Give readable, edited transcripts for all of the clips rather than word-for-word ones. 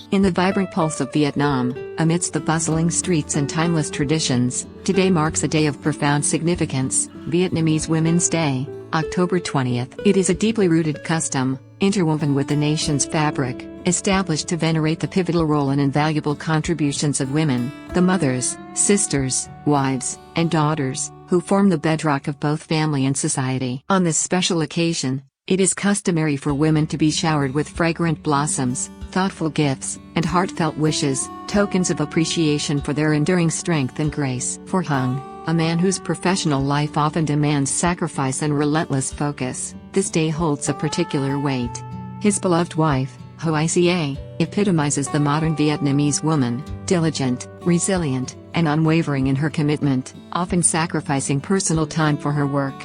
In the vibrant pulse of Vietnam, amidst the bustling streets and timeless traditions, today marks a day of profound significance, Vietnamese Women's Day, October 20th. It is a deeply rooted custom, interwoven with the nation's fabric, established to venerate the pivotal role and invaluable contributions of women, the mothers, sisters, wives, and daughters, who form the bedrock of both family and society. On this special occasion, it is customary for women to be showered with fragrant blossoms, thoughtful gifts, and heartfelt wishes, tokens of appreciation for their enduring strength and grace. For Hung, a man whose professional life often demands sacrifice and relentless focus, this day holds a particular weight. His beloved wife, Lyhoaica, epitomizes the modern Vietnamese woman, diligent, resilient, and unwavering in her commitment, often sacrificing personal time for her work.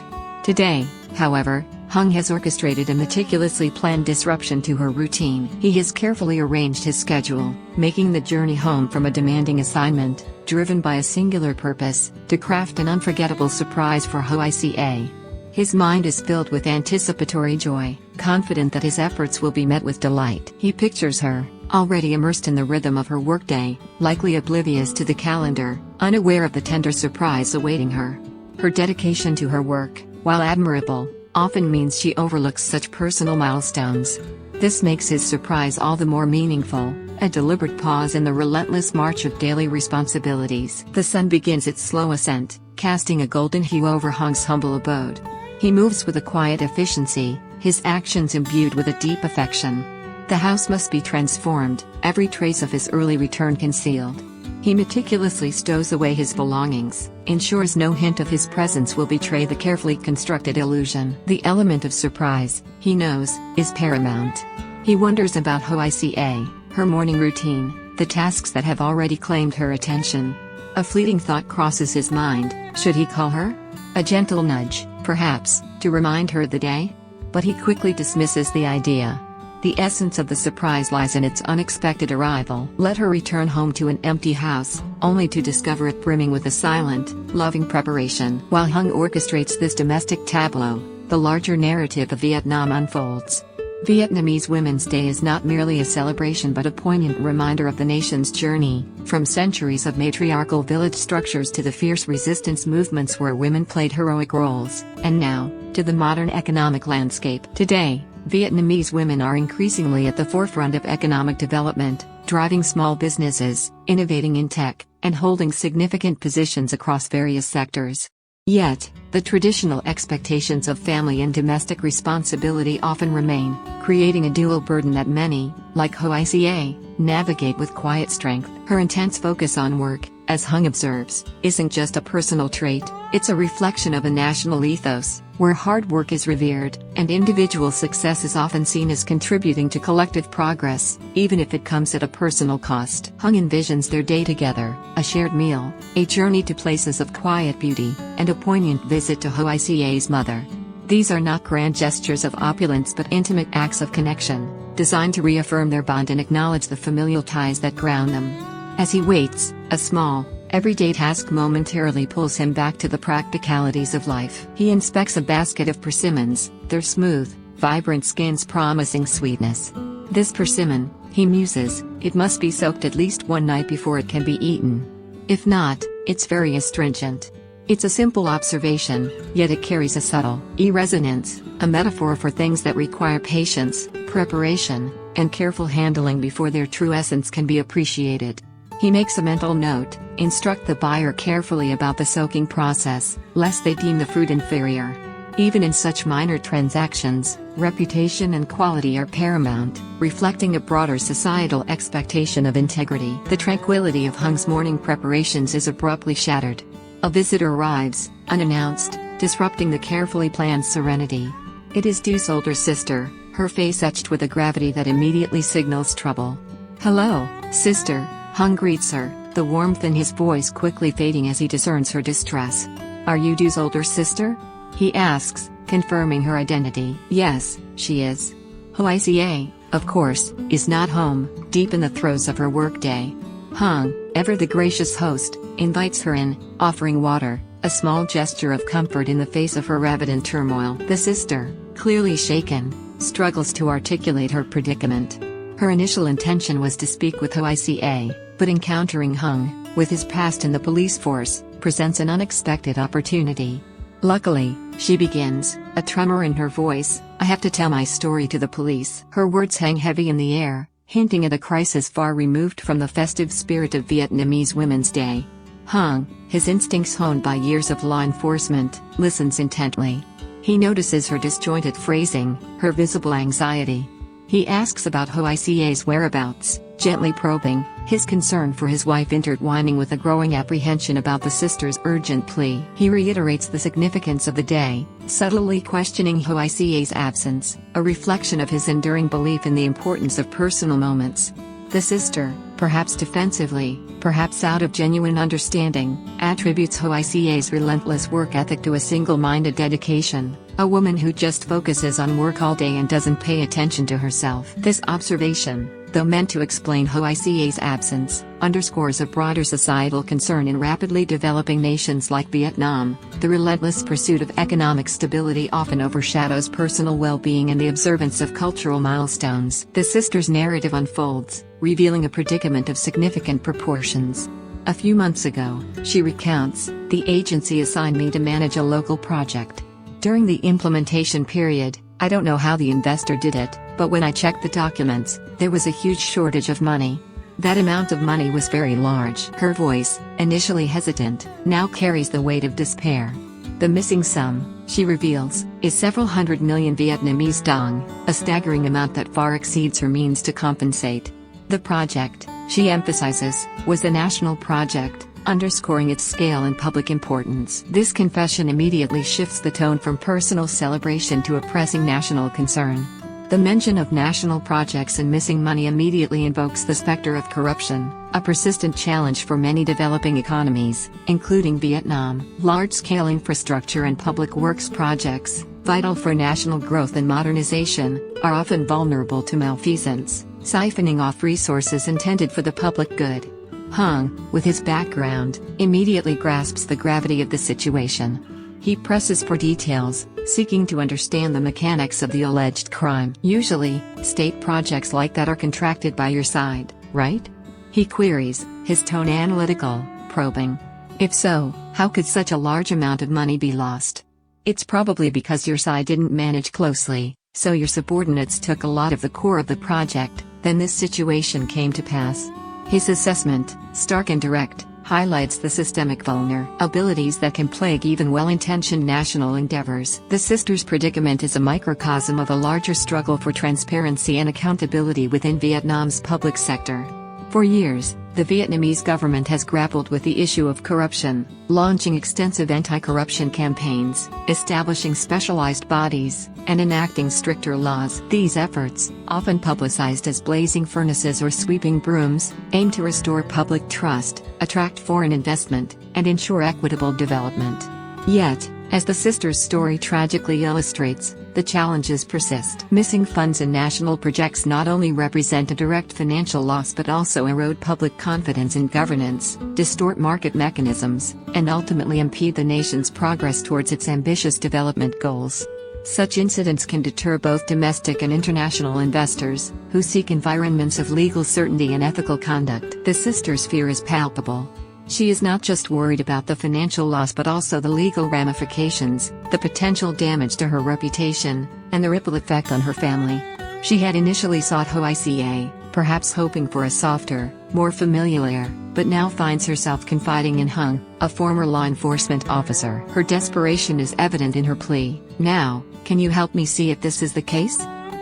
Today, however, Hung has orchestrated a meticulously planned disruption to her routine. He has carefully arranged his schedule, making the journey home from a demanding assignment, driven by a singular purpose, to craft an unforgettable surprise for Lyhoaica. His mind is filled with anticipatory joy, confident that his efforts will be met with delight. He pictures her, already immersed in the rhythm of her workday, likely oblivious to the calendar, unaware of the tender surprise awaiting her. Her dedication to her work, while admirable, often means she overlooks such personal milestones. This makes his surprise all the more meaningful, a deliberate pause in the relentless march of daily responsibilities. The sun begins its slow ascent, casting a golden hue over Hung's humble abode. He moves with a quiet efficiency, his actions imbued with a deep affection. The house must be transformed, every trace of his early return concealed. He meticulously stows away his belongings, ensures no hint of his presence will betray the carefully constructed illusion. The element of surprise, he knows, is paramount. He wonders about Lyhoaica, her morning routine, the tasks that have already claimed her attention. A fleeting thought crosses his mind: should he call her? A gentle nudge, perhaps, to remind her of the day? But he quickly dismisses the idea. The essence of the surprise lies in its unexpected arrival. Let her return home to an empty house, only to discover it brimming with a silent, loving preparation. While Hung orchestrates this domestic tableau, the larger narrative of Vietnam unfolds. Vietnamese Women's Day is not merely a celebration but a poignant reminder of the nation's journey, from centuries of matriarchal village structures to the fierce resistance movements where women played heroic roles, and now, to the modern economic landscape. Today, Vietnamese women are increasingly at the forefront of economic development, driving small businesses, innovating in tech, and holding significant positions across various sectors. Yet, the traditional expectations of family and domestic responsibility often remain, creating a dual burden that many, like Lyhoaica, navigate with quiet strength. Her intense focus on work, as Hung observes, isn't just a personal trait, it's a reflection of a national ethos, where hard work is revered, and individual success is often seen as contributing to collective progress, even if it comes at a personal cost. Hung envisions their day together, a shared meal, a journey to places of quiet beauty, and a poignant visit to Lyhoaica's mother. These are not grand gestures of opulence but intimate acts of connection, designed to reaffirm their bond and acknowledge the familial ties that ground them. As he waits, a small, everyday task momentarily pulls him back to the practicalities of life. He inspects a basket of persimmons, their smooth, vibrant skins promising sweetness. This persimmon, he muses, it must be soaked at least one night before it can be eaten. If not, it's very astringent. It's a simple observation, yet it carries a subtle resonance, a metaphor for things that require patience, preparation, and careful handling before their true essence can be appreciated. He makes a mental note: instruct the buyer carefully about the soaking process, lest they deem the fruit inferior. Even in such minor transactions, reputation and quality are paramount, reflecting a broader societal expectation of integrity. The tranquility of Hung's morning preparations is abruptly shattered. A visitor arrives, unannounced, disrupting the carefully planned serenity. It is Du's older sister, her face etched with a gravity that immediately signals trouble. "Hello, sister," Hung greets her, the warmth in his voice quickly fading as he discerns her distress. "Are you Du's older sister?" he asks, confirming her identity. "Yes, she is." Lyhoaica, of course, is not home, deep in the throes of her workday. Hung, ever the gracious host, invites her in, offering water, a small gesture of comfort in the face of her evident turmoil. The sister, clearly shaken, struggles to articulate her predicament. Her initial intention was to speak with Lyhoaica, but encountering Hung, with his past in the police force, presents an unexpected opportunity. Luckily, she begins, a tremor in her voice, "I have to tell my story to the police." Her words hang heavy in the air, hinting at a crisis far removed from the festive spirit of Vietnamese Women's Day. Hung, his instincts honed by years of law enforcement, listens intently. He notices her disjointed phrasing, her visible anxiety. He asks about Lyhoaica's whereabouts, gently probing, his concern for his wife intertwining with a growing apprehension about the sister's urgent plea. He reiterates the significance of the day, subtly questioning Lyhoaica's absence, a reflection of his enduring belief in the importance of personal moments. The sister, perhaps defensively, perhaps out of genuine understanding, attributes Lyhoaica's relentless work ethic to a single-minded dedication, a woman who just focuses on work all day and doesn't pay attention to herself. This observation, though meant to explain Lyhoaica's absence, underscores a broader societal concern in rapidly developing nations like Vietnam. The relentless pursuit of economic stability often overshadows personal well-being and the observance of cultural milestones. The sister's narrative unfolds, revealing a predicament of significant proportions. "A few months ago," she recounts, "the agency assigned me to manage a local project. During the implementation period, I don't know how the investor did it, but when I checked the documents, there was a huge shortage of money. That amount of money was very large." Her voice, initially hesitant, now carries the weight of despair. The missing sum, she reveals, is several hundred million Vietnamese dong, a staggering amount that far exceeds her means to compensate. The project, she emphasizes, was a national project, underscoring its scale and public importance. This confession immediately shifts the tone from personal celebration to a pressing national concern. The mention of national projects and missing money immediately invokes the specter of corruption, a persistent challenge for many developing economies, including Vietnam. Large-scale infrastructure and public works projects, vital for national growth and modernization, are often vulnerable to malfeasance, siphoning off resources intended for the public good. Hung, with his background, immediately grasps the gravity of the situation. He presses for details, seeking to understand the mechanics of the alleged crime. "Usually, state projects like that are contracted by your side, right?" he queries, his tone analytical, probing. "If so, how could such a large amount of money be lost?" "It's probably because your side didn't manage closely, so your subordinates took a lot of the core of the project, then this situation came to pass." His assessment, stark and direct, highlights the systemic vulnerabilities that can plague even well-intentioned national endeavors. The sister's predicament is a microcosm of a larger struggle for transparency and accountability within Vietnam's public sector. For years, the Vietnamese government has grappled with the issue of corruption, launching extensive anti-corruption campaigns, establishing specialized bodies, and enacting stricter laws. These efforts, often publicized as blazing furnaces or sweeping brooms, aim to restore public trust, attract foreign investment, and ensure equitable development. Yet, as the sister's story tragically illustrates, the challenges persist. Missing funds in national projects not only represent a direct financial loss but also erode public confidence in governance, distort market mechanisms, and ultimately impede the nation's progress towards its ambitious development goals. Such incidents can deter both domestic and international investors, who seek environments of legal certainty and ethical conduct. The sister's fear is palpable. She is not just worried about the financial loss but also the legal ramifications, the potential damage to her reputation, and the ripple effect on her family. She had initially sought hoai, perhaps hoping for a softer, more familiar, but now finds herself confiding in Hung, a former law enforcement officer. Her desperation is evident in her plea. Now, can you help me see if this is the case?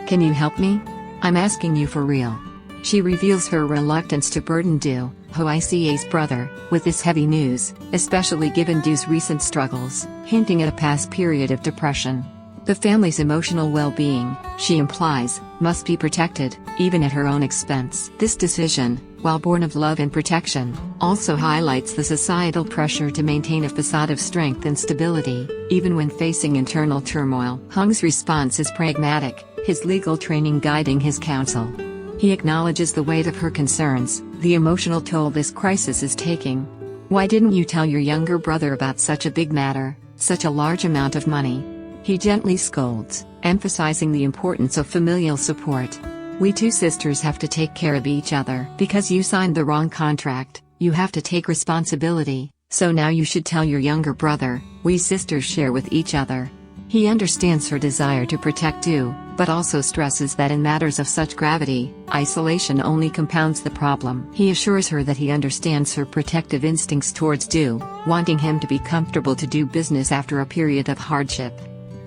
Can you help me? I'm asking you for real. She reveals her reluctance to burden Du, Hoaica's brother, with this heavy news, especially given Du's recent struggles, hinting at a past period of depression. The family's emotional well-being, she implies, must be protected, even at her own expense. This decision, while born of love and protection, also highlights the societal pressure to maintain a facade of strength and stability, even when facing internal turmoil. Hung's response is pragmatic, his legal training guiding his counsel. He acknowledges the weight of her concerns, the emotional toll this crisis is taking. Why didn't you tell your younger brother about such a big matter, such a large amount of money? He gently scolds, emphasizing the importance of familial support. We two sisters have to take care of each other. Because you signed the wrong contract, you have to take responsibility, so now you should tell your younger brother. We sisters share with each other. He understands her desire to protect Du, but also stresses that in matters of such gravity, isolation only compounds the problem. He assures her that he understands her protective instincts towards Du, wanting him to be comfortable to do business after a period of hardship.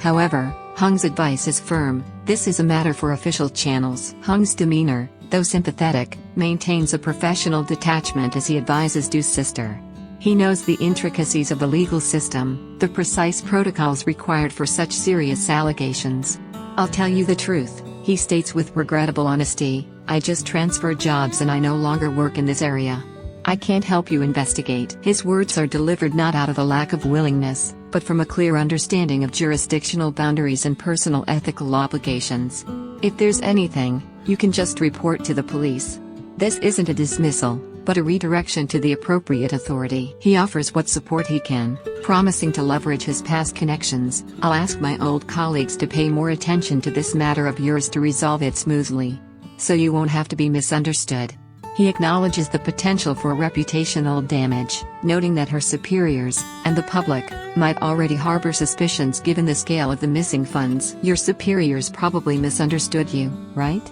However, Hung's advice is firm: this is a matter for official channels. Hung's demeanor, though sympathetic, maintains a professional detachment as he advises Du's sister. He knows the intricacies of the legal system, the precise protocols required for such serious allegations. I'll tell you the truth, he states with regrettable honesty, I just transferred jobs and I no longer work in this area. I can't help you investigate. His words are delivered not out of a lack of willingness, but from a clear understanding of jurisdictional boundaries and personal ethical obligations. If there's anything, you can just report to the police. This isn't a dismissal, but a redirection to the appropriate authority. He offers what support he can, promising to leverage his past connections. I'll ask my old colleagues to pay more attention to this matter of yours to resolve it smoothly, so you won't have to be misunderstood. He acknowledges the potential for reputational damage, noting that her superiors, and the public, might already harbor suspicions given the scale of the missing funds. Your superiors probably misunderstood you, right?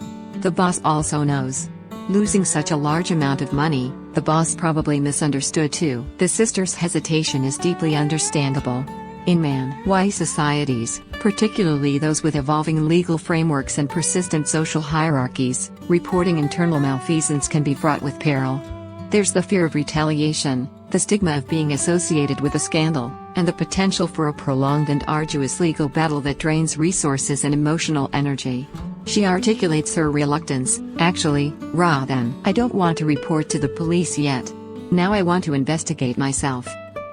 The boss also knows. Losing such a large amount of money, the boss probably misunderstood too. The sister's hesitation is deeply understandable. In man-wise societies, particularly those with evolving legal frameworks and persistent social hierarchies, reporting internal malfeasance can be fraught with peril. There's the fear of retaliation, the stigma of being associated with a scandal, and the potential for a prolonged and arduous legal battle that drains resources and emotional energy. She articulates her reluctance, actually, rather than, I don't want to report to the police yet. Now I want to investigate myself.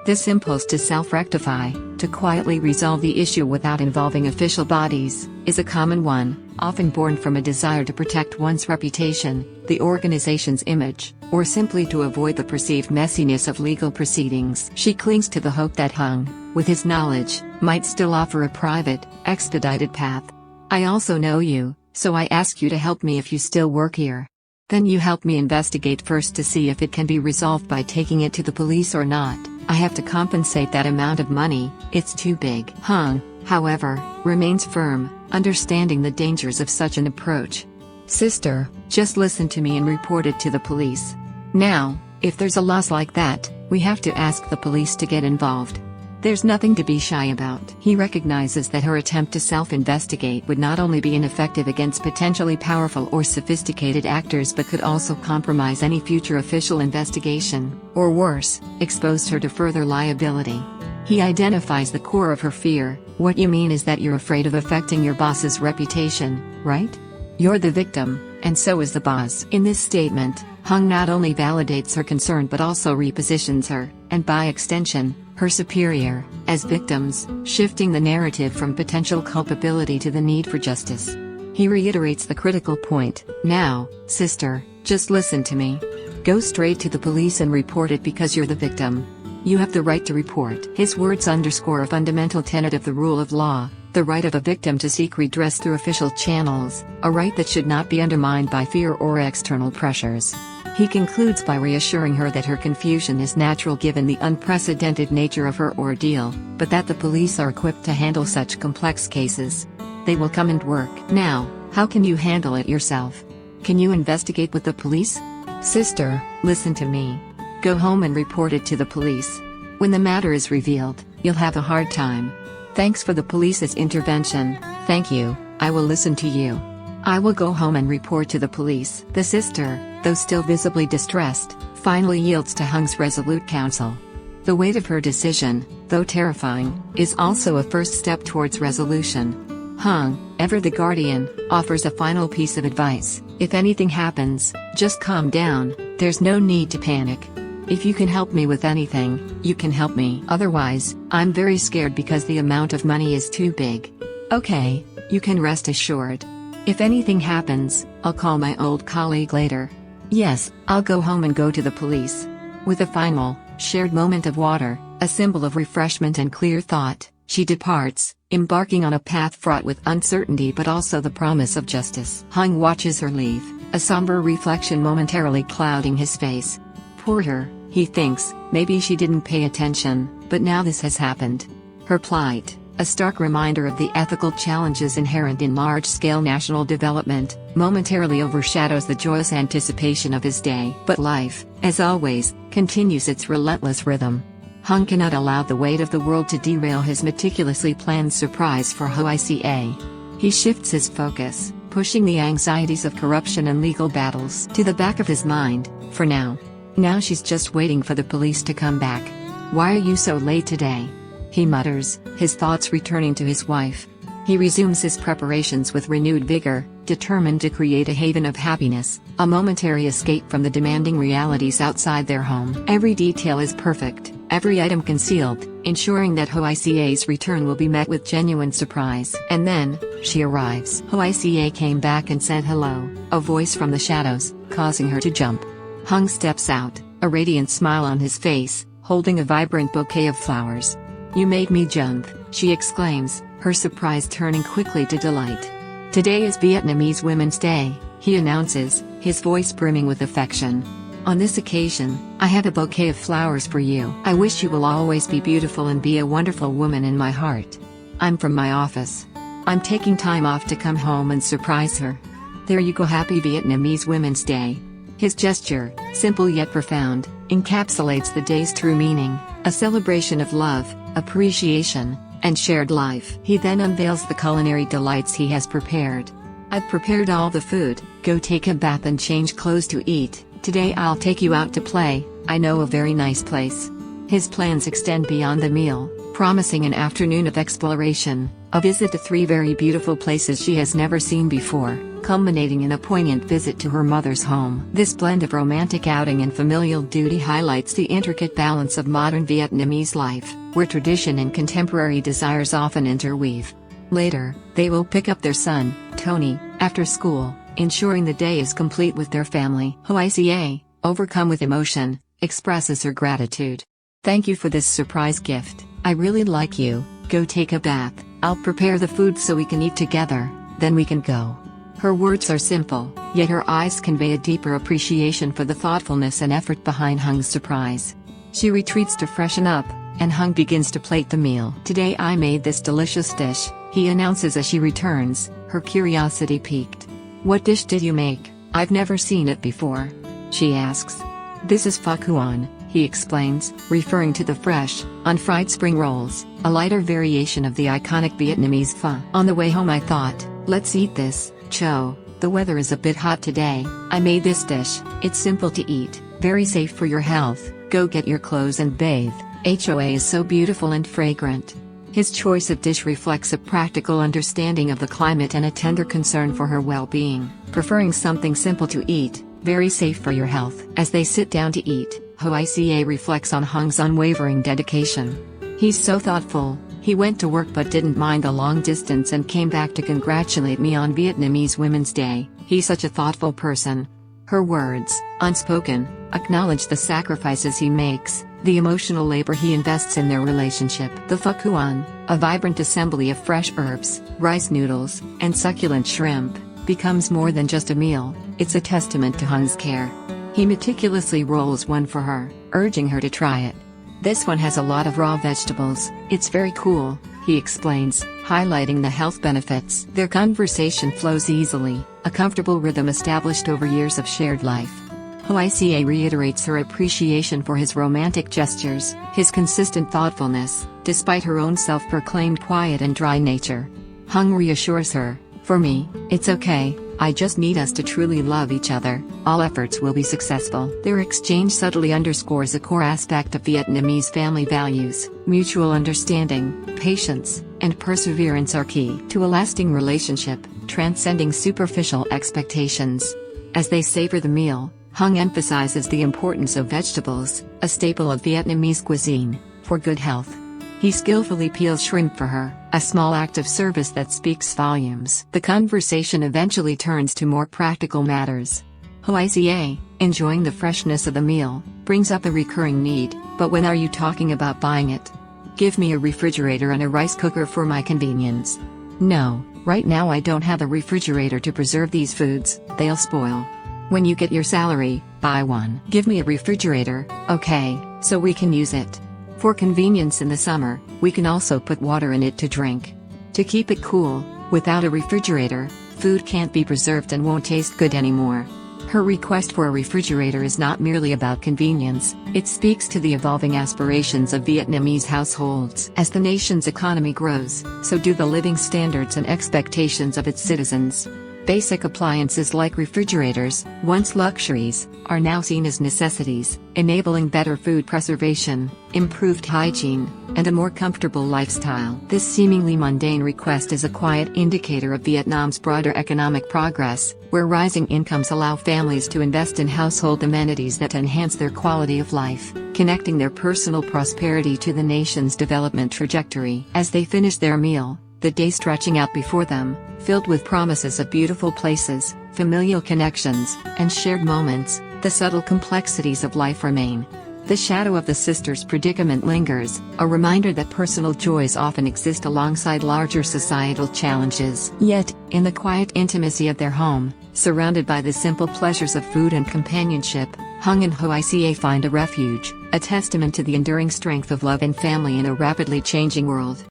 This impulse to self-rectify, to quietly resolve the issue without involving official bodies, is a common one, often born from a desire to protect one's reputation, the organization's image, or simply to avoid the perceived messiness of legal proceedings. She clings to the hope that Hung, with his knowledge, might still offer a private, expedited path. I also know you, so I ask you to help me if you still work here. Then you help me investigate first to see if it can be resolved by taking it to the police or not. I have to compensate that amount of money, it's too big. Hung, however, remains firm, understanding the dangers of such an approach. Sister, just listen to me and report it to the police. Now, if there's a loss like that, we have to ask the police to get involved. There's nothing to be shy about. He recognizes that her attempt to self-investigate would not only be ineffective against potentially powerful or sophisticated actors but could also compromise any future official investigation, or worse, expose her to further liability. He identifies the core of her fear. What you mean is that you're afraid of affecting your boss's reputation, right? You're the victim, and so is the boss. In this statement, Hung not only validates her concern but also repositions her, and by extension, her superior, as victims, shifting the narrative from potential culpability to the need for justice. He reiterates the critical point: now, sister, just listen to me. Go straight to the police and report it because you're the victim. You have the right to report. His words underscore a fundamental tenet of the rule of law, the right of a victim to seek redress through official channels, a right that should not be undermined by fear or external pressures. He concludes by reassuring her that her confusion is natural given the unprecedented nature of her ordeal, but that the police are equipped to handle such complex cases. They will come and work. Now, how can you handle it yourself? Can you investigate with the police? Sister, listen to me. Go home and report it to the police. When the matter is revealed, you'll have a hard time. Thanks for the police's intervention. Thank you, I will listen to you. I will go home and report to the police. The sister, though still visibly distressed, finally yields to Hung's resolute counsel. The weight of her decision, though terrifying, is also a first step towards resolution. Hung, ever the guardian, offers a final piece of advice. If anything happens, just calm down, there's no need to panic. If you can help me with anything, you can help me. Otherwise, I'm very scared because the amount of money is too big. Okay, you can rest assured. If anything happens, I'll call my old colleague later. Yes, I'll go home and go to the police. With a final, shared moment of water, a symbol of refreshment and clear thought, she departs, embarking on a path fraught with uncertainty but also the promise of justice. Hung watches her leave, a somber reflection momentarily clouding his face. Poor her, he thinks, maybe she didn't pay attention, but now this has happened. Her plight, a stark reminder of the ethical challenges inherent in large-scale national development, momentarily overshadows the joyous anticipation of his day. But life, as always, continues its relentless rhythm. Hung cannot allow the weight of the world to derail his meticulously planned surprise for Lyhoaica. He shifts his focus, pushing the anxieties of corruption and legal battles to the back of his mind, for now. Now she's just waiting for the police to come back. Why are you so late today? He mutters, his thoughts returning to his wife. He resumes his preparations with renewed vigor, determined to create a haven of happiness, a momentary escape from the demanding realities outside their home. Every detail is perfect, every item concealed, ensuring that Lyhoaica's return will be met with genuine surprise. And then, she arrives. Lyhoaica came back and said hello, a voice from the shadows, causing her to jump. Hung steps out, a radiant smile on his face, holding a vibrant bouquet of flowers. You made me jump, she exclaims, her surprise turning quickly to delight. Today is Vietnamese Women's Day, he announces, his voice brimming with affection. On this occasion, I have a bouquet of flowers for you. I wish you will always be beautiful and be a wonderful woman in my heart. I'm from my office. I'm taking time off to come home and surprise her. There you go. Happy Vietnamese Women's Day. His gesture, simple yet profound, encapsulates the day's true meaning, a celebration of love, appreciation, and shared life. He then unveils the culinary delights he has prepared. I've prepared all the food, go take a bath and change clothes to eat. Today I'll take you out to play, I know a very nice place. His plans extend beyond the meal, promising an afternoon of exploration, a visit to 3 very beautiful places she has never seen before, culminating in a poignant visit to her mother's home. This blend of romantic outing and familial duty highlights the intricate balance of modern Vietnamese life, where tradition and contemporary desires often interweave. Later, they will pick up their son, Tony, after school, ensuring the day is complete with their family. Lyhoaica, overcome with emotion, expresses her gratitude. Thank you for this surprise gift. I really like you. Go take a bath. I'll prepare the food so we can eat together, then we can go. Her words are simple, yet her eyes convey a deeper appreciation for the thoughtfulness and effort behind Hung's surprise. She retreats to freshen up, and Hung begins to plate the meal. Today I made this delicious dish, he announces as she returns, her curiosity piqued. What dish did you make? I've never seen it before. She asks. This is pho cuon, he explains, referring to the fresh, unfried spring rolls, a lighter variation of the iconic Vietnamese pho. On the way home I thought, let's eat this, Cho. The weather is a bit hot today. I made this dish. It's simple to eat, very safe for your health. Go get your clothes and bathe. Hoa is so beautiful and fragrant. His choice of dish reflects a practical understanding of the climate and a tender concern for her well-being, preferring something simple to eat, very safe for your health. As they sit down to eat, Lyhoaica reflects on Hung's unwavering dedication. He's so thoughtful. He went to work but didn't mind the long distance and came back to congratulate me on Vietnamese Women's Day. He's such a thoughtful person. Her words, unspoken, acknowledge the sacrifices he makes, the emotional labor he invests in their relationship. The lyphucan, a vibrant assembly of fresh herbs, rice noodles, and succulent shrimp, becomes more than just a meal, it's a testament to Hung's care. He meticulously rolls one for her, urging her to try it. "This one has a lot of raw vegetables, it's very cool," he explains, highlighting the health benefits. Their conversation flows easily, a comfortable rhythm established over years of shared life. Lyhoaica reiterates her appreciation for his romantic gestures, his consistent thoughtfulness, despite her own self-proclaimed quiet and dry nature. Hung reassures her, "For me, it's okay, I just need us to truly love each other, all efforts will be successful." Their exchange subtly underscores a core aspect of Vietnamese family values: mutual understanding, patience, and perseverance are key to a lasting relationship, transcending superficial expectations. As they savor the meal, Hung emphasizes the importance of vegetables, a staple of Vietnamese cuisine, for good health. He skillfully peels shrimp for her, a small act of service that speaks volumes. The conversation eventually turns to more practical matters. Lyhoaica, enjoying the freshness of the meal, brings up a recurring need: "But when are you talking about buying it? Give me a refrigerator and a rice cooker for my convenience." "No, right now I don't have a refrigerator to preserve these foods, they'll spoil. When you get your salary, buy one. Give me a refrigerator, okay, so we can use it. For convenience in the summer, we can also put water in it to drink. To keep it cool, without a refrigerator, food can't be preserved and won't taste good anymore." Her request for a refrigerator is not merely about convenience, it speaks to the evolving aspirations of Vietnamese households. As the nation's economy grows, so do the living standards and expectations of its citizens. Basic appliances like refrigerators, once luxuries, are now seen as necessities, enabling better food preservation, improved hygiene, and a more comfortable lifestyle. This seemingly mundane request is a quiet indicator of Vietnam's broader economic progress, where rising incomes allow families to invest in household amenities that enhance their quality of life, connecting their personal prosperity to the nation's development trajectory. As they finish their meal, the day stretching out before them, filled with promises of beautiful places, familial connections, and shared moments, the subtle complexities of life remain. The shadow of the sisters' predicament lingers, a reminder that personal joys often exist alongside larger societal challenges. Yet, in the quiet intimacy of their home, surrounded by the simple pleasures of food and companionship, Hung and Lyhoaica find a refuge, a testament to the enduring strength of love and family in a rapidly changing world.